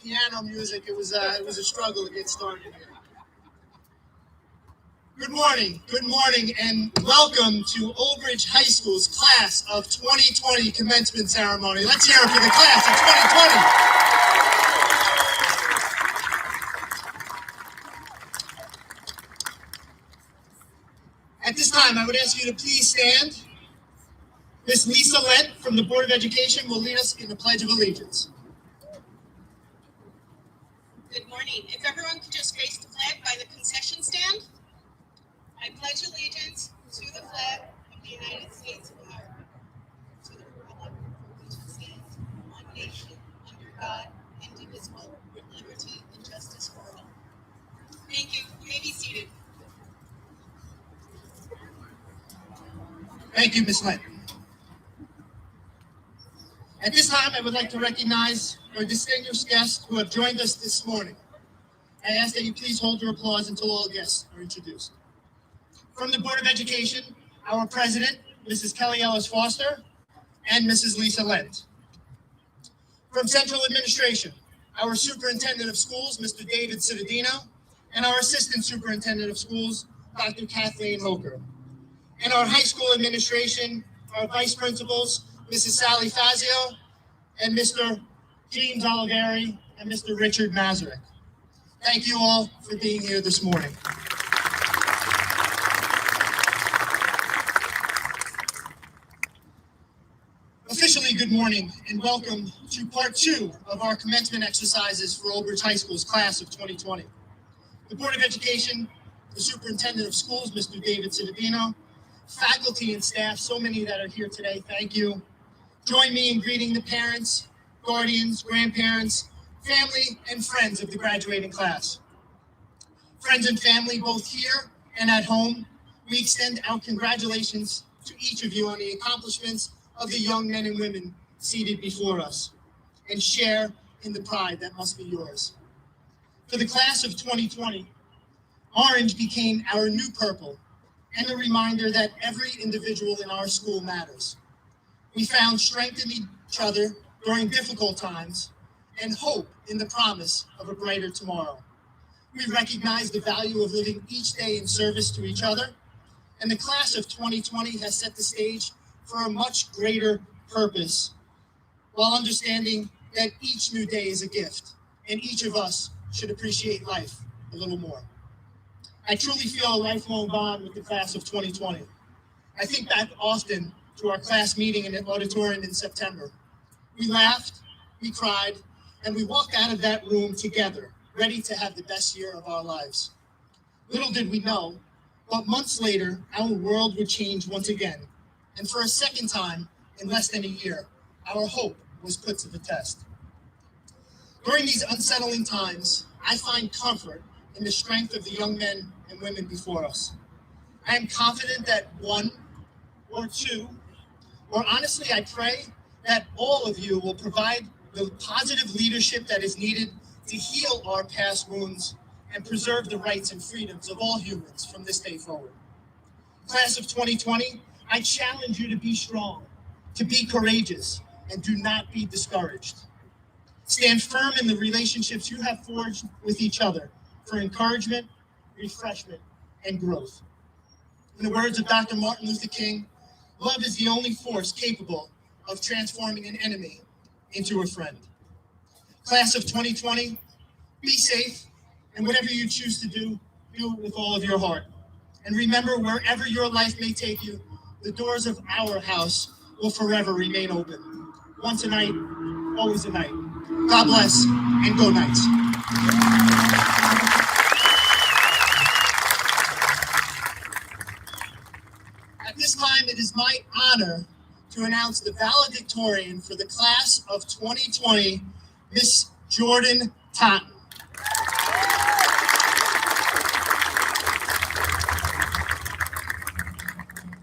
piano music, it was a struggle to get started here. Good morning, and welcome to Old Bridge High School's Class of 2020 commencement ceremony. Let's hear it for the Class of 2020. At this time, I would ask you to please stand. Miss Lisa Lent from the Board of Education will lead us in the Pledge of Allegiance. Good morning. If everyone could just face the flag by the concession stand. I pledge allegiance to the flag of the United States of America, to the republic for which it stands, one nation, under God, indivisible, with liberty and justice for all. Thank you. You may be seated. Thank you, Ms. Lent. At this time, I would like to recognize our distinguished guests who have joined us this morning. I ask that you please hold your applause until all guests are introduced. From the Board of Education, our President, Mrs. Kelly Ellis Foster, and Mrs. Lisa Lent. From Central Administration, our Superintendent of Schools, Mr. David Cittadino, and our Assistant Superintendent of Schools, Dr. Kathleen Hoker. And our High School Administration, our Vice Principals, Mrs. Sally Fazio, and Mr. James Oliveri, and Mr. Richard Mazurek. Thank you all for being here this morning. Officially, good morning and welcome to part 2 of our commencement exercises for Old Bridge High School's Class of 2020. The Board of Education, the Superintendent of Schools, Mr. David Cittadino, faculty and staff, so many that are here today, thank you. Join me in greeting the parents, guardians, grandparents, family, and friends of the graduating class. Friends and family, both here and at home, we extend our congratulations to each of you on the accomplishments of the young men and women seated before us, and share in the pride that must be yours. For the Class of 2020, orange became our new purple, and a reminder that every individual in our school matters. We found strength in each other during difficult times and hope in the promise of a brighter tomorrow. We recognize the value of living each day in service to each other, and the Class of 2020 has set the stage for a much greater purpose, while understanding that each new day is a gift, and each of us should appreciate life a little more. I truly feel a lifelong bond with the Class of 2020. I think back often to our class meeting in the auditorium in September. We laughed, we cried, and we walked out of that room together, ready to have the best year of our lives. Little did we know, but months later, our world would change once again. And for a second time, in less than a year, our hope was put to the test. During these unsettling times, I find comfort in the strength of the young men and women before us. I am confident that one or two, or honestly, I pray that all of you will provide the positive leadership that is needed to heal our past wounds and preserve the rights and freedoms of all humans from this day forward. Class of 2020, I challenge you to be strong, to be courageous, and do not be discouraged. Stand firm in the relationships you have forged with each other for encouragement, refreshment, and growth. In the words of Dr. Martin Luther King, love is the only force capable of transforming an enemy into a friend. Class of 2020, be safe, and whatever you choose to do it with all of your heart. And remember, wherever your life may take you, the doors of our house will forever remain open. Once a night, always a night. God bless, and go Knights. At this time, it is my honor to announce the valedictorian for the Class of 2020, Miss Jordan Totten.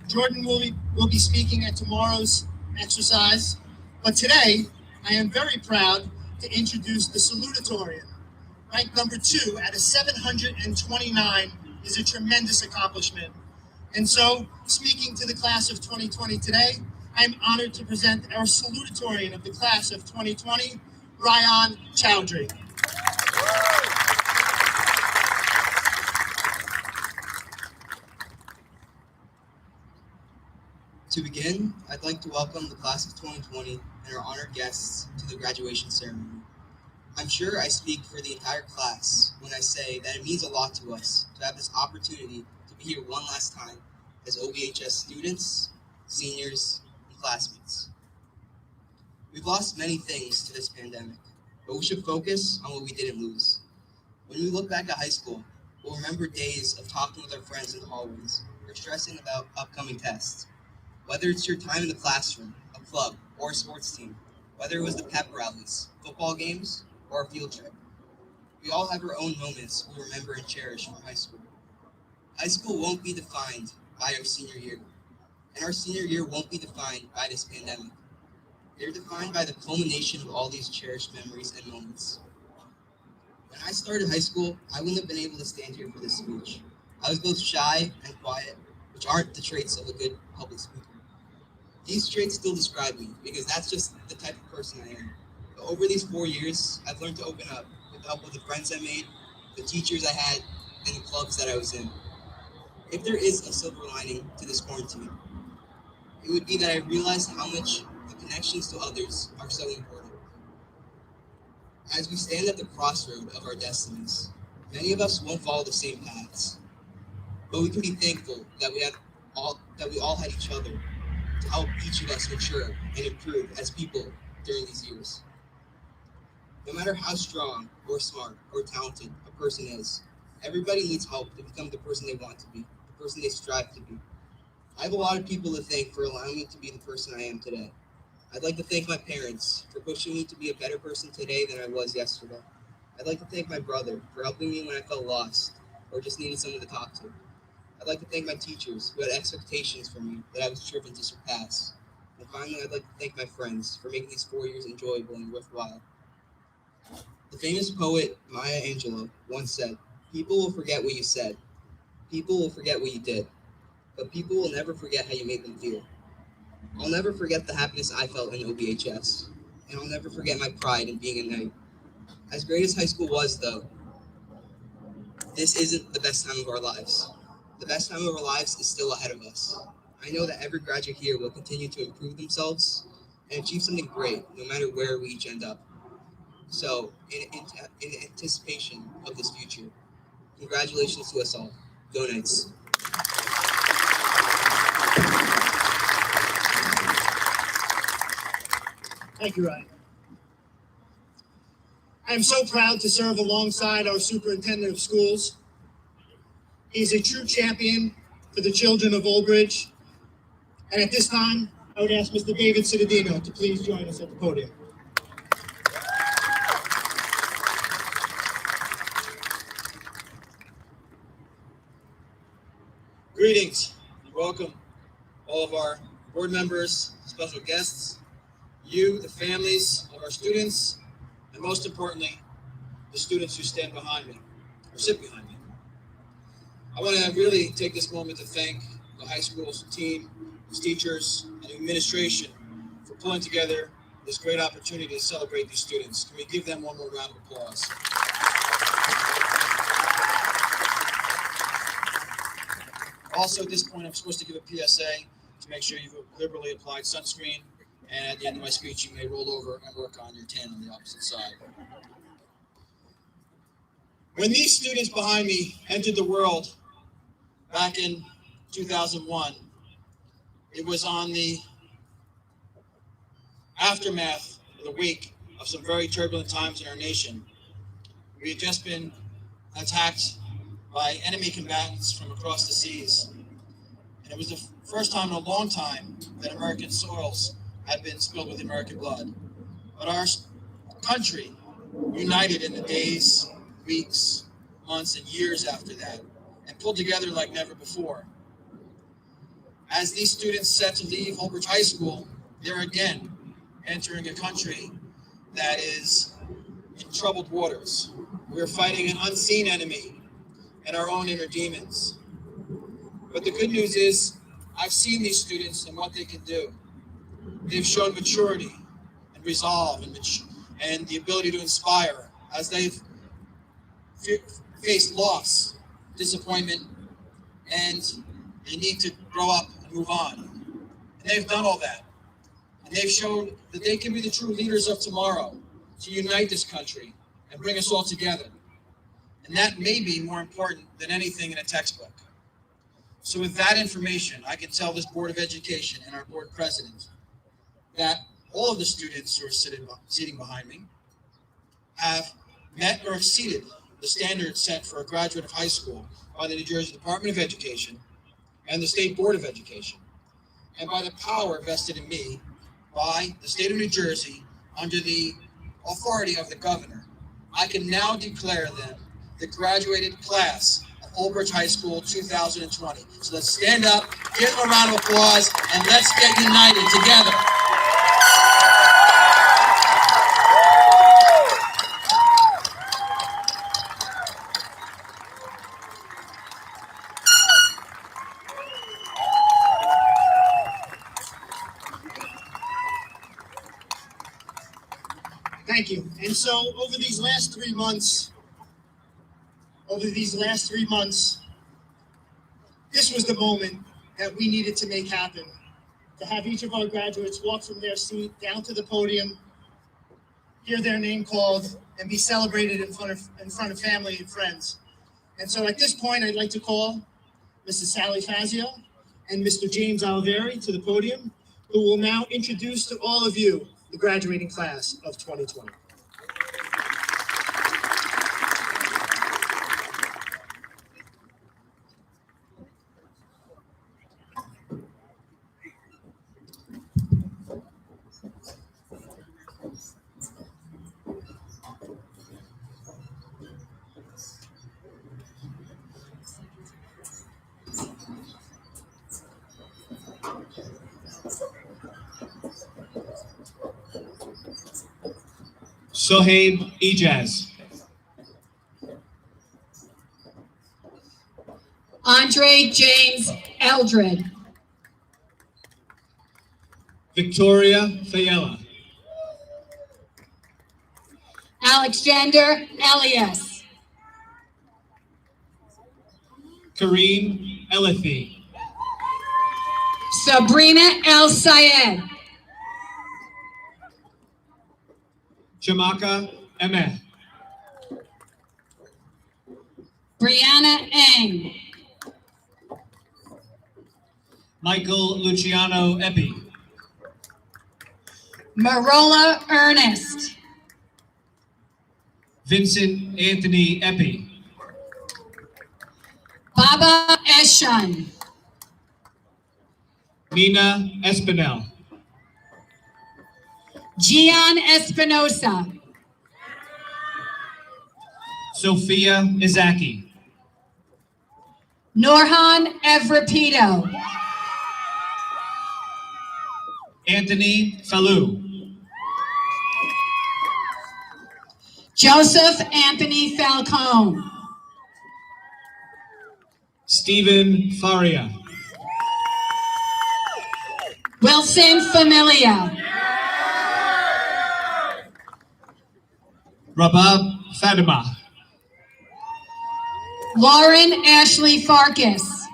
Jordan will be speaking at tomorrow's exercise, but today I am very proud to introduce the salutatorian. Ranked number 2 out of 729 is a tremendous accomplishment. And so, speaking to the Class of 2020 today, I'm honored to present our salutatorian of the Class of 2020, Ryan Chowdhury. To begin, I'd like to welcome the class of 2020 and our honored guests to the graduation ceremony. I'm sure I speak for the entire class when I say that it means a lot to us to have this opportunity to be here one last time as OBHS students, seniors, and classmates. We've lost many things to this pandemic, but we should focus on what we didn't lose. When we look back at high school, we'll remember days of talking with our friends in the hallways or stressing about upcoming tests. Whether it's your time in the classroom, a club, or a sports team, whether it was the pep rallies, football games, or a field trip, we all have our own moments we remember and cherish from high school. High school won't be defined by our senior year, and our senior year won't be defined by this pandemic. They're defined by the culmination of all these cherished memories and moments. When I started high school, I wouldn't have been able to stand here for this speech. I was both shy and quiet, which aren't the traits of a good public speaker. These traits still describe me because that's just the type of person I am. But over these 4 years, I've learned to open up with the help of the friends I made, the teachers I had, and the clubs that I was in. If there is a silver lining to this quarantine, it would be that I realized how much the connections to others are so important. As we stand at the crossroad of our destinies, many of us won't follow the same paths, but we can be thankful that we all had each other to help each of us mature and improve as people during these years. No matter how strong or smart or talented a person is, everybody needs help to become the person they want to be, the person they strive to be. I have a lot of people to thank for allowing me to be the person I am today. I'd like to thank my parents for pushing me to be a better person today than I was yesterday. I'd like to thank my brother for helping me when I felt lost or just needed someone to talk to. I'd like to thank my teachers who had expectations for me that I was driven to surpass. And finally, I'd like to thank my friends for making these 4 years enjoyable and worthwhile. The famous poet Maya Angelou once said, "People will forget what you said. People will forget what you did. But people will never forget how you made them feel." I'll never forget the happiness I felt in OBHS. And I'll never forget my pride in being a knight. As great as high school was, though, this isn't the best time of our lives. The best time of our lives is still ahead of us. I know that every graduate here will continue to improve themselves and achieve something great, no matter where we each end up. So, in anticipation of this future, congratulations to us all. Go Knights. Thank you, Ryan. I am so proud to serve alongside our superintendent of schools. He's a true champion for the children of Old Bridge. And at this time, I would ask Mr. David Cittadino to please join us at the podium. Greetings and welcome all of our board members, special guests, you, the families of our students, and most importantly, the students who stand behind me or sit behind me. I want to really take this moment to thank the high school's team, its teachers, and administration for pulling together this great opportunity to celebrate these students. Can we give them one more round of applause? Also, at this point, I'm supposed to give a PSA to make sure you've liberally applied sunscreen, and at the end of my speech, you may roll over and work on your tan on the opposite side. When these students behind me entered the world back in 2001, it was on the aftermath of the wake of some very turbulent times in our nation. We had just been attacked by enemy combatants from across the seas. And it was the first time in a long time that American soils had been spilled with American blood. But our country united in the days, weeks, months, and years after that, and pulled together like never before. As these students set to leave Old Bridge High School, they're again entering a country that is in troubled waters. We're fighting an unseen enemy and our own inner demons. But the good news is, I've seen these students and what they can do. They've shown maturity and resolve and the ability to inspire as they've faced loss, disappointment, and they need to grow up and move on. And they've done all that. And they've shown that they can be the true leaders of tomorrow to unite this country and bring us all together. And that may be more important than anything in a textbook. So with that information, I can tell this Board of Education and our board president that all of the students who are sitting behind me have met or exceeded the standards set for a graduate of high school by the New Jersey Department of Education and the State Board of Education, and by the power vested in me by the state of New Jersey under the authority of the governor. I can now declare them the graduated class of Old Bridge High School 2020. So let's stand up, give them a round of applause, and let's get united together. Thank you. And so over these last 3 months, this was the moment that we needed to make happen. To have each of our graduates walk from their seat down to the podium, hear their name called, and be celebrated in front of family and friends. And so at this point, I'd like to call Mrs. Sally Fazio and Mr. James Oliveri to the podium, who will now introduce to all of you the graduating class of 2020. Sohaib Ijaz. Andre James Eldred. Victoria Fayella. Alexander Elias. Kareem Elithi. Sabrina El Sayed. Jamaka Emeh. Brianna Eng. Michael Luciano Epi. Marola Ernest. Vincent Anthony Epi. Baba Eshun. Nina Espinel. Gian Espinosa. Sophia Izaki. Norhan Evrapito. Anthony Falou. Joseph Anthony Falcone. Stephen Faria. Wilson Familia. Rabab Fatima. Lauren Ashley Farkas.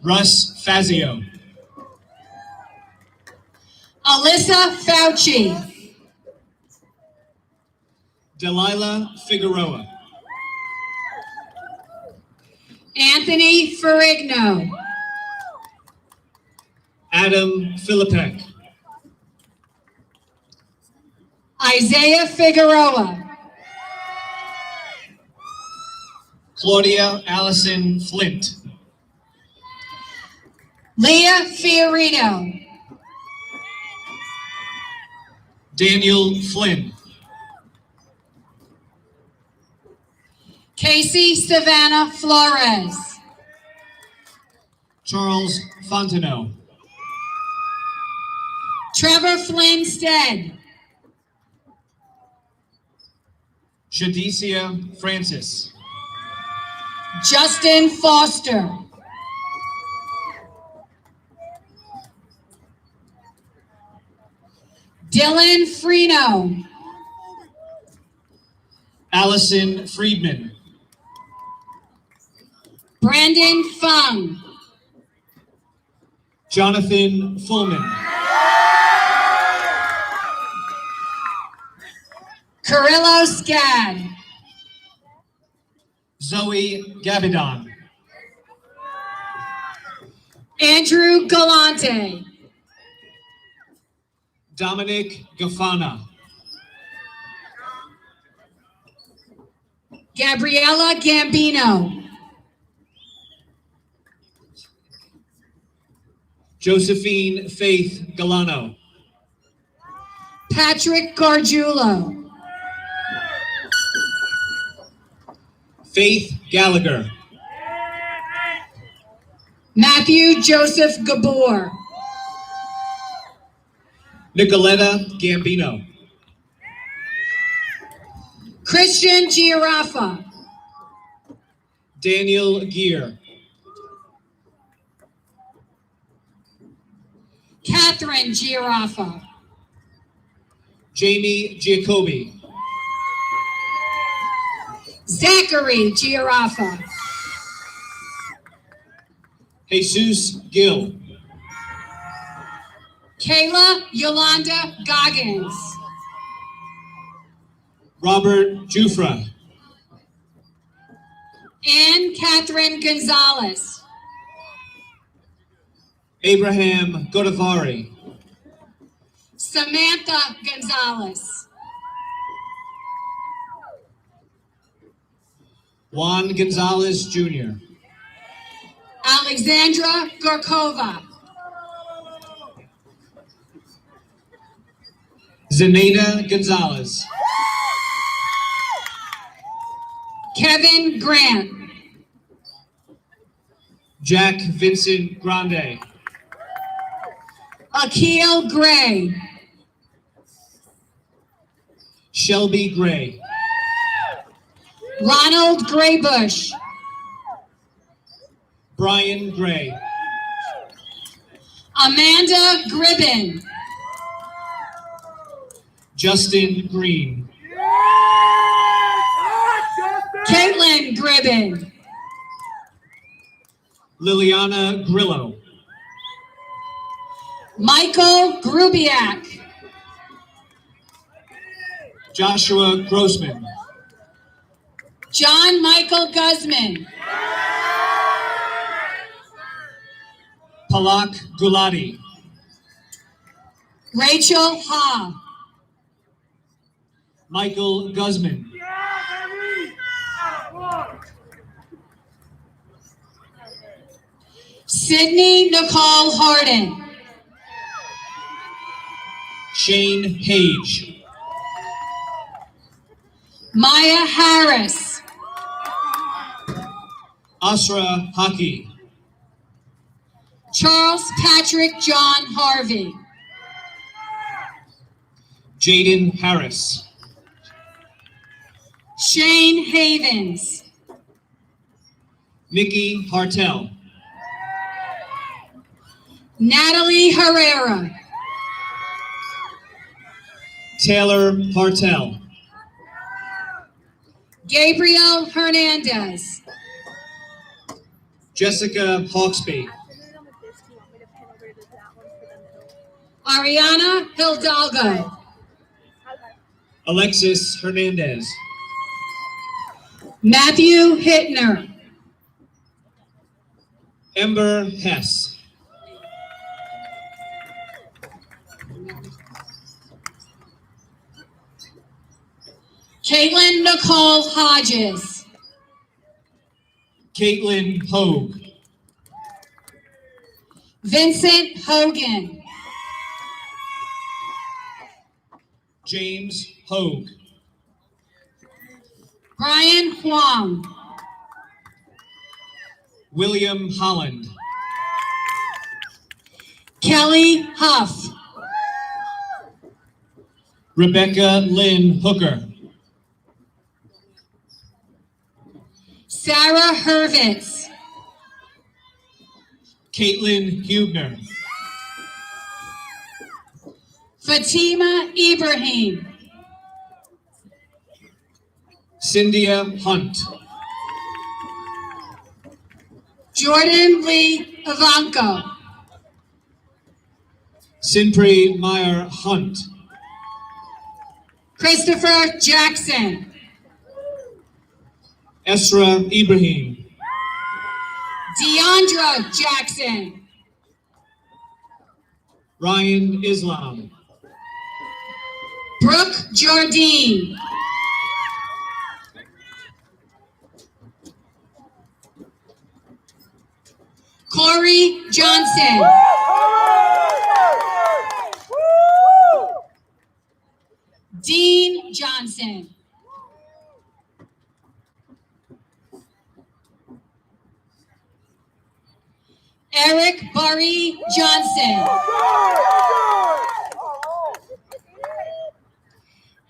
Russ Fazio. Alyssa Fauci. Delilah Figueroa. Anthony Ferrigno. Adam Filipek. Isaiah Figueroa. Claudia Allison Flint. Leah Fiorito. Daniel Flynn. Casey Savannah Flores. Charles Fontenot. Trevor Flynn Stead. Shadicia Francis. Justin Foster. Dylan Freno. Allison Friedman. Brandon Fung. Jonathan Fullman. Carrillo Scad. Zoe Gabidon. Andrew Galante. Dominic Gafana. Gabriella Gambino. Josephine Faith Galano. Patrick Gargiulo. Faith Gallagher. Matthew Joseph Gabor. Nicoletta Gambino. Christian Giarafa. Daniel Gear. Catherine Giarafa. Jamie Giacobi. Zachary Giarafa. Jesus Gill. Kayla Yolanda Goggins. Robert Jufra. Ann Catherine Gonzalez. Abraham Godavari. Samantha Gonzalez. Juan Gonzalez Jr. Alexandra Gorkova. Zenaida Gonzalez. Kevin Grant. Jack Vincent Grande. Akil Gray. Shelby Gray. Ronald Graybush. Brian Gray. Amanda Gribben. Justin Green. Caitlin Gribben. Liliana Grillo. Michael Grubiak. Joshua Grossman. John Michael Guzman. Palak Gulati. Rachel Ha. Michael Guzman. Sydney Nicole Harden. Shane Page. Maya Harris. Asra Haki. Charles Patrick John Harvey. Jaden Harris. Shane Havens. Nikki Hartel. Natalie Herrera. Taylor Hartel. Gabriel Hernandez. Jessica Hawksby. Ariana Hidalgo. Alexis Hernandez. Matthew Hittner. Ember Hess. Caitlin Nicole Hodges. Caitlin Hogue. Vincent Hogan. James Hogue. Brian Huang. William Holland. Kelly Huff. Rebecca Lynn Hooker. Sarah Hurvitz. Caitlin Hubner. Fatima Ibrahim. Cynthia Hunt. Jordan Lee Ivanko. Sinpri Meyer Hunt. Christopher Jackson. Esra Ibrahim. Deandra Jackson. Ryan Islam. Brooke Jardine. Corey Johnson. Dean Johnson. Eric Barry Johnson.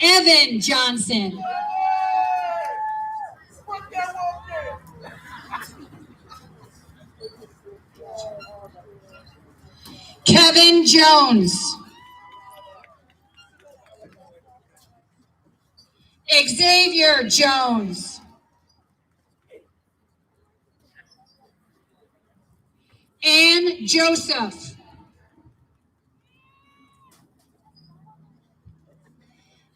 Evan Johnson. Kevin Jones. Xavier Jones. Ann Joseph.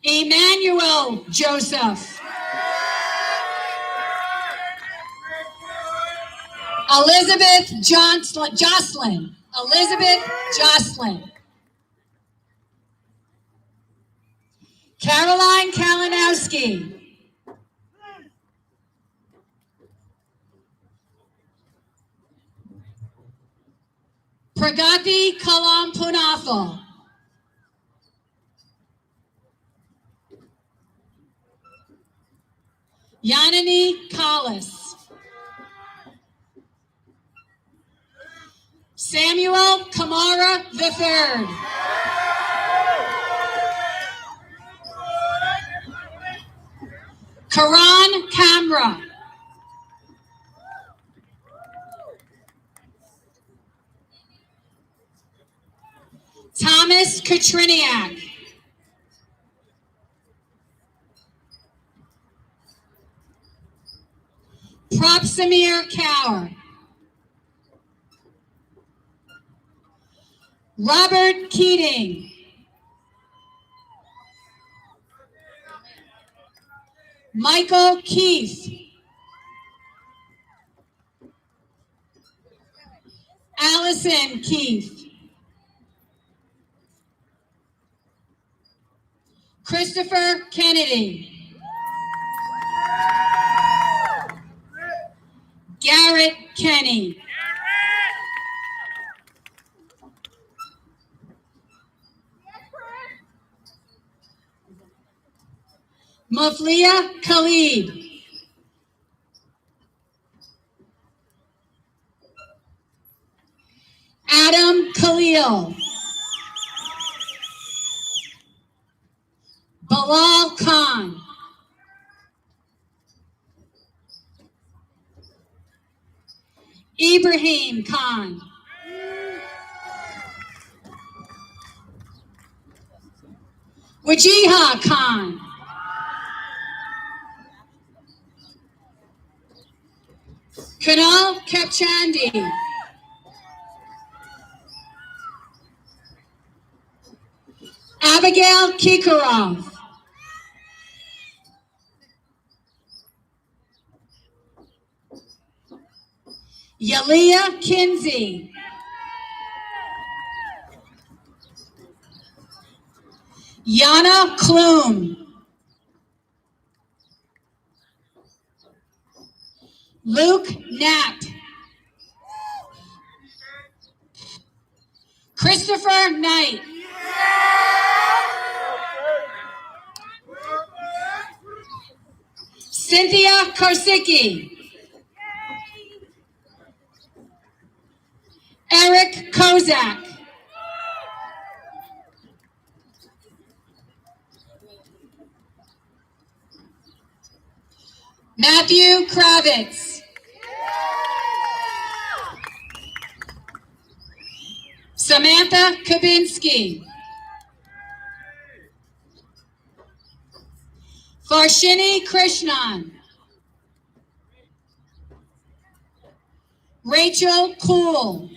Emmanuel Joseph. Elizabeth Jocelyn. Elizabeth Jocelyn. Caroline Kalinowski. Pragati Kalampunafo. Yanani Collis. Samuel Kamara III. Karan Kamra. Thomas Katriniak. Propsamir Kaur. Robert Keating. Michael Keith. Allison Keith. Christopher Kennedy. Garrett Kenny. Muflia Khalid. Adam Khalil. Bilal Khan. Ibrahim Khan. Wajiha Khan. Kunal Kepchandi. Abigail Kikarov. Yalia Kinsey. Yana Klum. Luke Knapp. Christopher Knight. Cynthia Korsicki. Eric Kozak. Matthew Kravitz. Samantha Kabinski. Farshini Krishnan. Rachel Cool.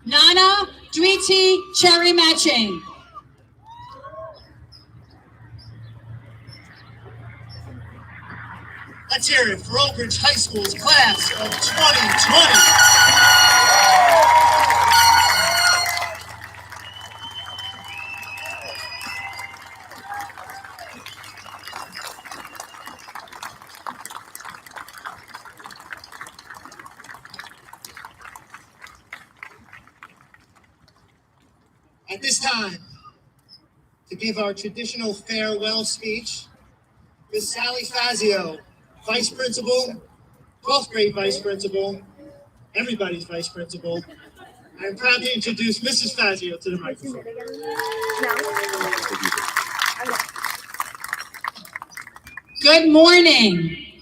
Nana Dwiti Cherry Matching. Let's hear it for Old Bridge High School's class of 2020. At this time, to give our traditional farewell speech, Ms. Sally Fazio, Vice Principal, 12th grade Vice Principal, everybody's Vice Principal. I'm proud to introduce Mrs. Fazio to the microphone. Good morning.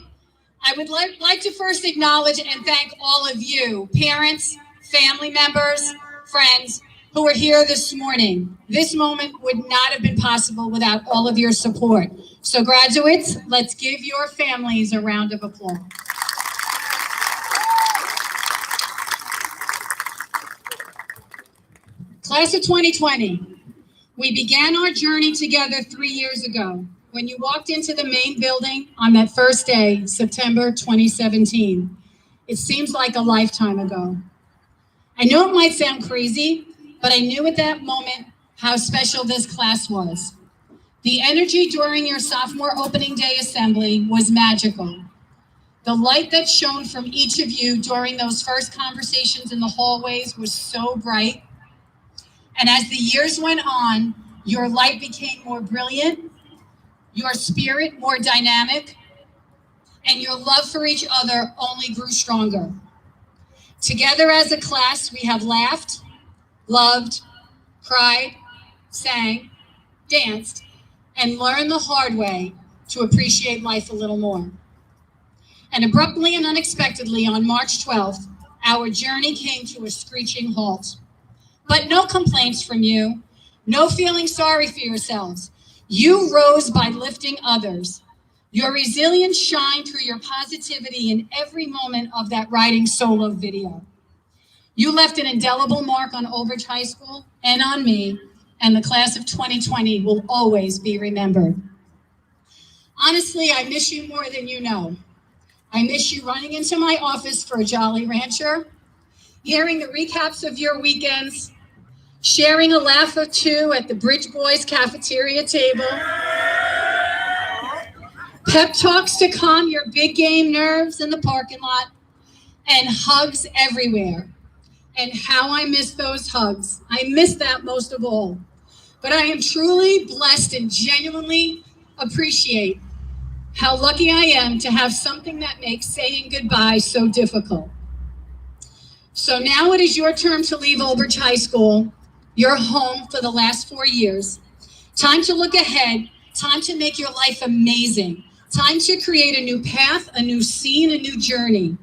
I would like to first acknowledge and thank all of you, parents, family members, friends, who are here this morning. This moment would not have been possible without all of your support. So graduates, let's give your families a round of applause. Class of 2020, we began our journey together 3 years ago when you walked into the main building on that first day, September 2017. It seems like a lifetime ago. I know it might sound crazy, but I knew at that moment how special this class was. The energy during your sophomore opening day assembly was magical. The light that shone from each of you during those first conversations in the hallways was so bright. And as the years went on, your light became more brilliant, your spirit more dynamic, and your love for each other only grew stronger. Together as a class, we have laughed, loved, cried, sang, danced, and learned the hard way to appreciate life a little more. And abruptly and unexpectedly on March 12th, our journey came to a screeching halt. But no complaints from you, no feeling sorry for yourselves. You rose by lifting others. Your resilience shined through your positivity in every moment of that riding solo video. You left an indelible mark on Old Bridge High School and on me, and the class of 2020 will always be remembered. Honestly, I miss you more than you know. I miss you running into my office for a Jolly Rancher, hearing the recaps of your weekends, sharing a laugh or two at the Bridge Boys cafeteria table, pep talks to calm your big game nerves in the parking lot, and hugs everywhere. And how I miss those hugs. I miss that most of all. But I am truly blessed and genuinely appreciate how lucky I am to have something that makes saying goodbye so difficult. So now it is your turn to leave Old Bridge High School, your home for the last 4 years. Time to look ahead, time to make your life amazing, time to create a new path, a new scene, a new journey.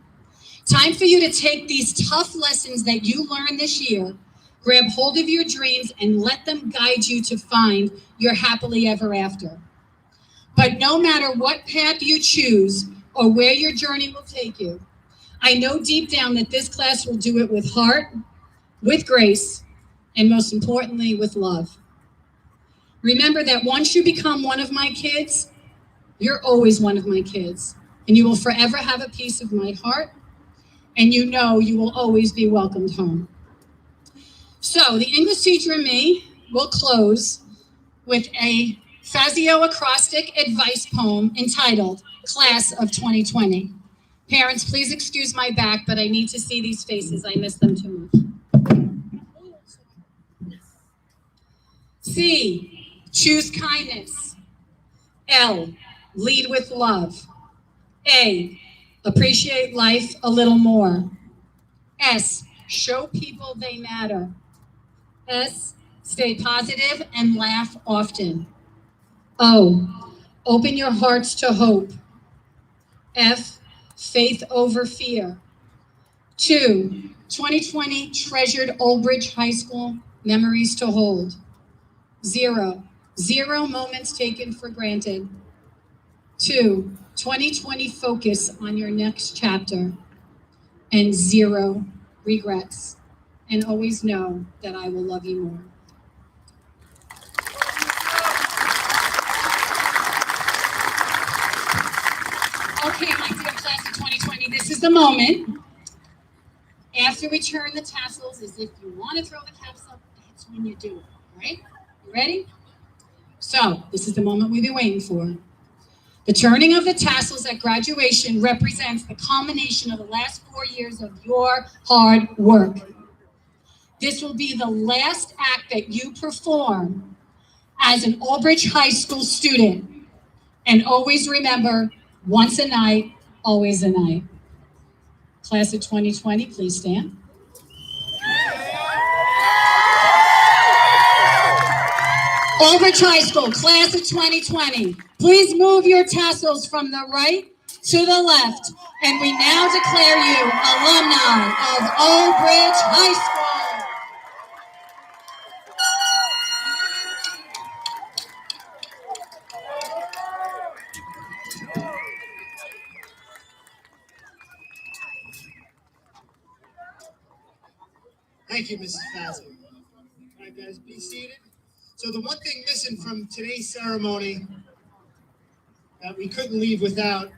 Time for you to take these tough lessons that you learned this year, grab hold of your dreams, and let them guide you to find your happily ever after. But no matter what path you choose or where your journey will take you, I know deep down that this class will do it with heart, with grace, and most importantly, with love. Remember that once you become one of my kids, you're always one of my kids, and you will forever have a piece of my heart, and you know you will always be welcomed home. So the English teacher and me will close with a Fazio acrostic advice poem entitled Class of 2020. Parents, please excuse my back, but I need to see these faces. I miss them too much. C, choose kindness. L, lead with love. A, appreciate life a little more. S, show people they matter. S, stay positive and laugh often. O, open your hearts to hope. F, faith over fear. 2, 2020 treasured Old Bridge High School memories to hold. 0, 0 moments taken for granted. 2, 2020 focus on your next chapter. And 0 regrets. and always know that I will love you more. Okay, my dear class of 2020, this is the moment. After we turn the tassels, as if you want to throw the caps up, that's when you do it, all right? You ready? So, this is the moment we've been waiting for. The turning of the tassels at graduation represents the culmination of the last 4 years of your hard work. This will be the last act that you perform as an Albridge High School student. And always remember, once a night, always a night. Class of 2020, please stand. Albridge High School, class of 2020, please move your tassels from the right to the left. And we now declare you alumni of Albridge High School. Thank you, Mrs. Fazio. All right, guys, be seated. So the one thing missing from today's ceremony that we couldn't leave without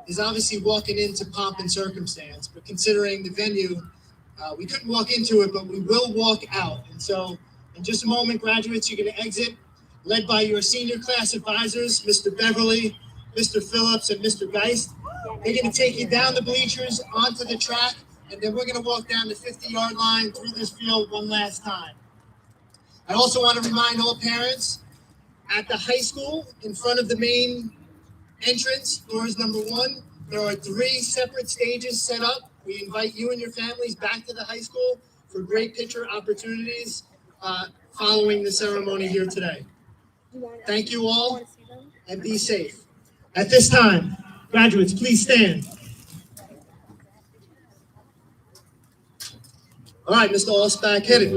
is obviously walking into pomp and circumstance. But considering the venue, we couldn't walk into it, but we will walk out. And so in just a moment, graduates, you're going to exit, led by your senior class advisors, Mr. Beverly, Mr. Phillips, and Mr. Geist. They're going to take you down the bleachers, onto the track, and then we're going to walk down the 50-yard line through this field one last time. I also want to remind all parents, at the high school, in front of the main entrance, doors number 1, there are 3 separate stages set up. We invite you and your families back to the high school for great picture opportunities following the ceremony here today. Thank you all, and be safe. At this time, graduates, please stand. All right, Mr. Allspack, hit it.